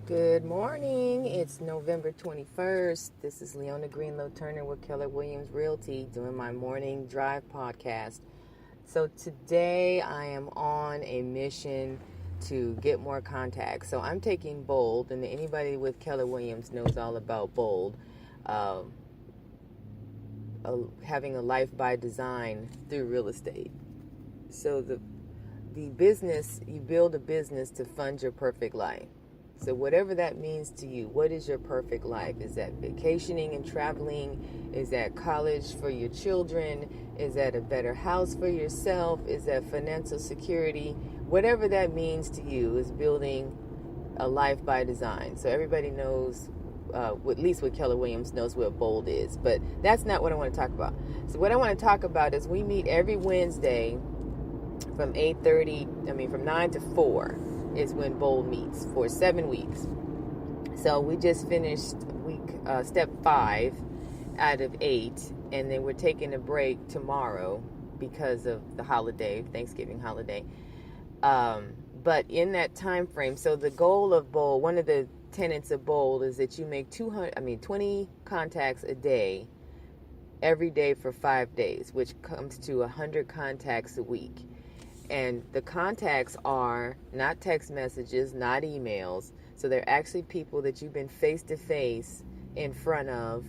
Good morning. It's November 21st. This is Leona Greenlow Turner with Keller Williams Realty doing my morning drive podcast. So today I am on a mission to get more contacts. So I'm taking Bold, and anybody with Keller Williams knows all about Bold. Having a life by design through real estate. So the business, you build a business to fund your perfect life. So whatever that means to you, what is your perfect life? Is that vacationing and traveling? Is that college for your children? Is that a better house for yourself? Is that financial security? Whatever that means to you is building a life by design. So everybody knows, at least what Keller Williams knows what Bold is. But that's not what I want to talk about. So what I want to talk about is we meet every Wednesday from 9 to 4. Is when Bold meets for 7 weeks. So we just finished step 5 out of 8, and then we're taking a break tomorrow because of the holiday, Thanksgiving holiday. But in that time frame, so the goal of Bold, one of the tenets of Bold is that you make 20 contacts a day, every day for 5 days, which comes to 100 contacts a week. And the contacts are not text messages, not emails. So they're actually people that you've been face-to-face in front of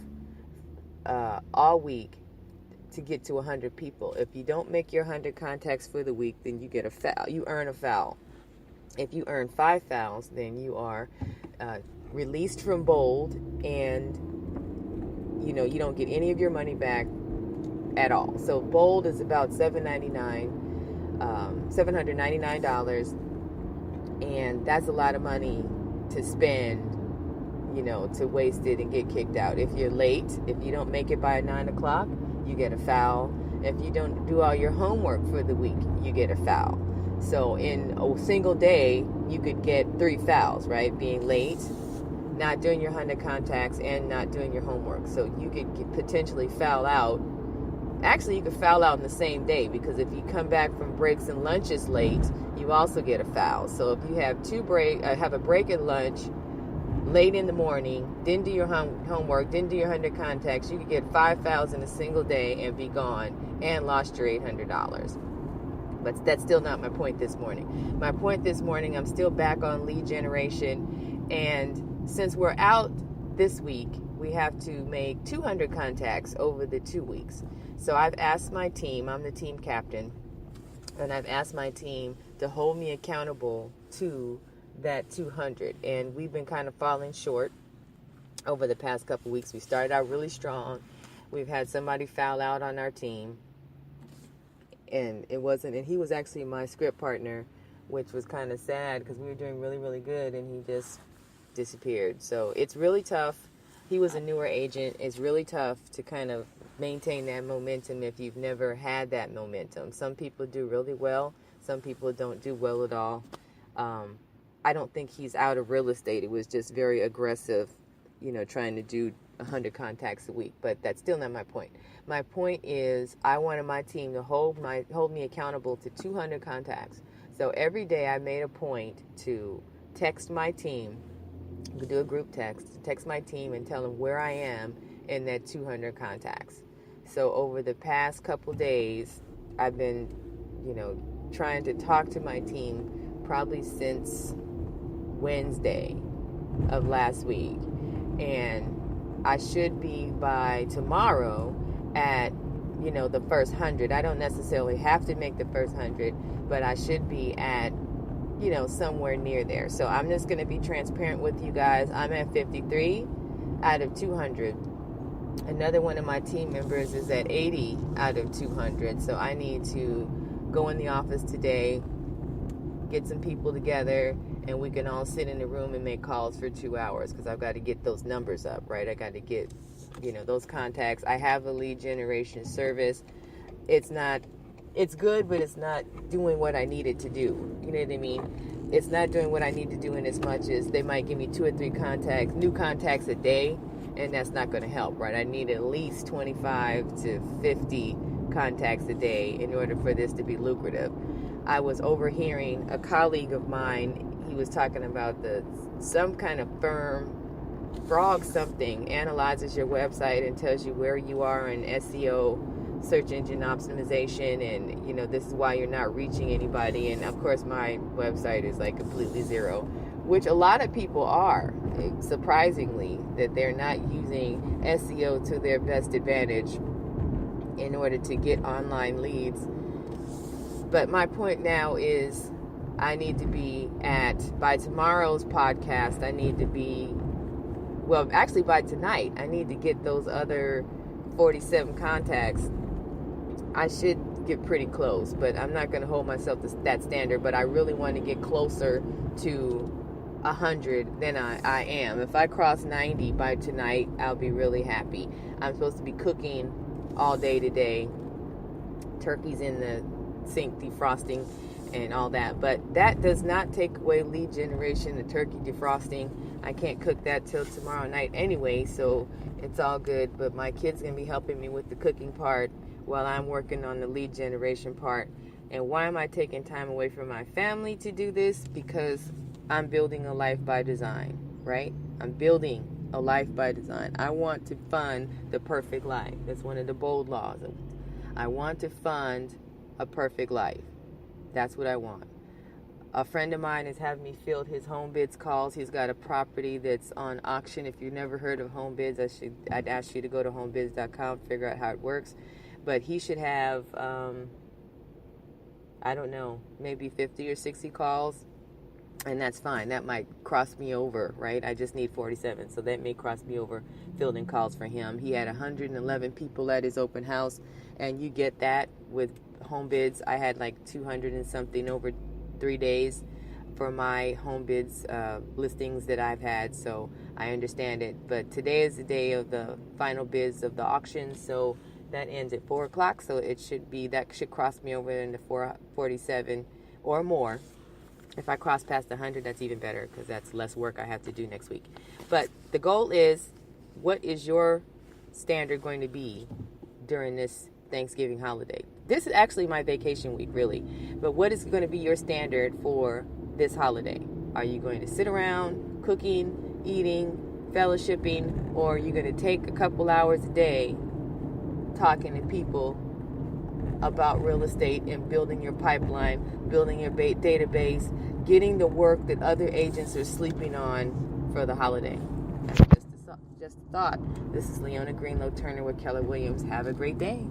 all week to get to 100 people. If you don't make your 100 contacts for the week, then you get a foul. You earn a foul. If you earn 5 fouls, then you are released from Bold, and you don't get any of your money back at all. So Bold is about $799, and that's a lot of money to spend, to waste it and get kicked out. If you're late, if you don't make it by 9 o'clock, you get a foul. If you don't do all your homework for the week, you get a foul. So in a single day, you could get 3 fouls, right? Being late, not doing your 100 contacts, and not doing your homework. So you could potentially foul out. Actually, you could foul out in the same day, because if you come back from breaks and lunches late, you also get a foul. So if you have have a break and lunch late in the morning, didn't do your homework, didn't do your 100 contacts, you could get 5 fouls in a single day and be gone and lost your $800. But that's still not my point this morning. My point this morning, I'm still back on lead generation, and since we're out this week, we have to make 200 contacts over the 2 weeks. So I've asked my team, I'm the team captain, and I've asked my team to hold me accountable to that 200. And we've been kind of falling short over the past couple weeks. We started out really strong. We've had somebody foul out on our team, and he was actually my script partner, which was kind of sad because we were doing really, really good, and he just disappeared. So it's really tough. He was a newer agent. It's really tough to kind of maintain that momentum if you've never had that momentum. Some people do really well. Some people don't do well at all. I don't think he's out of real estate. It was just very aggressive, trying to do 100 contacts a week. But that's still not my point. My point is I wanted my team to hold me accountable to 200 contacts. So every day I made a point to text my team. We could do a group text my team and tell them where I am in that 200 contacts. So over the past couple days, I've been, trying to talk to my team probably since Wednesday of last week. And I should be by tomorrow at, the first 100. I don't necessarily have to make the first 100, but I should be at somewhere near there. So I'm just going to be transparent with you guys. I'm at 53 out of 200. Another one of my team members is at 80 out of 200. So I need to go in the office today, get some people together, and we can all sit in the room and make calls for 2 hours, because I've got to get those numbers up, right? I got to get, those contacts. I have a lead generation service. It's good, but it's not doing what I need it to do. You know what I mean? It's not doing what I need to do in as much as they might give me 2 or 3 new contacts a day, and that's not going to help, right? I need at least 25 to 50 contacts a day in order for this to be lucrative. I was overhearing a colleague of mine he was talking about some kind of firm, Frog something, analyzes your website and tells you where you are in SEO, search engine optimization, and this is why you're not reaching anybody. And of course my website is like completely zero, which a lot of people are, surprisingly, that they're not using SEO to their best advantage in order to get online leads. But my point now is I need to be by tomorrow's podcast, I need to be, well, actually by tonight, I need to get those other 47 contacts. I should get pretty close, but I'm not going to hold myself to that standard. But I really want to get closer to 100 than I am. If I cross 90 by tonight, I'll be really happy. I'm supposed to be cooking all day today. Turkey's in the sink defrosting and all that, but that does not take away lead generation. The turkey defrosting, I can't cook that till tomorrow night anyway, so it's all good. But my kid's gonna be helping me with the cooking part while I'm working on the lead generation part. And why am I taking time away from my family to do this? Because I'm building a life by design, right? I'm building a life by design. I want to fund the perfect life. That's one of the bold laws. I want to fund a perfect life. That's what I want. A friend of mine is having me field his home bids calls. He's got a property that's on auction. If you've never heard of home bids, I'd ask you to go to homebids.com, figure out how it works. But he should have, I don't know, maybe 50 or 60 calls. And that's fine. That might cross me over, right? I just need 47. So that may cross me over fielding calls for him. He had 111 people at his open house. And you get that with home bids. I had like 200 and something over 3 days for my home bids listings that I've had. So I understand it. But today is the day of the final bids of the auction. So that ends at 4 o'clock. So that should cross me over into 447 or more. If I cross past 100, that's even better, because that's less work I have to do next week. But the goal is, what is your standard going to be during this Thanksgiving holiday? This is actually my vacation week, really. But what is going to be your standard for this holiday? Are you going to sit around cooking, eating, fellowshipping, or are you going to take a couple hours a day talking to people about real estate and building your pipeline, building your database, getting the work that other agents are sleeping on for the holiday? That's just a thought. This is Leona Greenlow Turner with Keller Williams. Have a great day.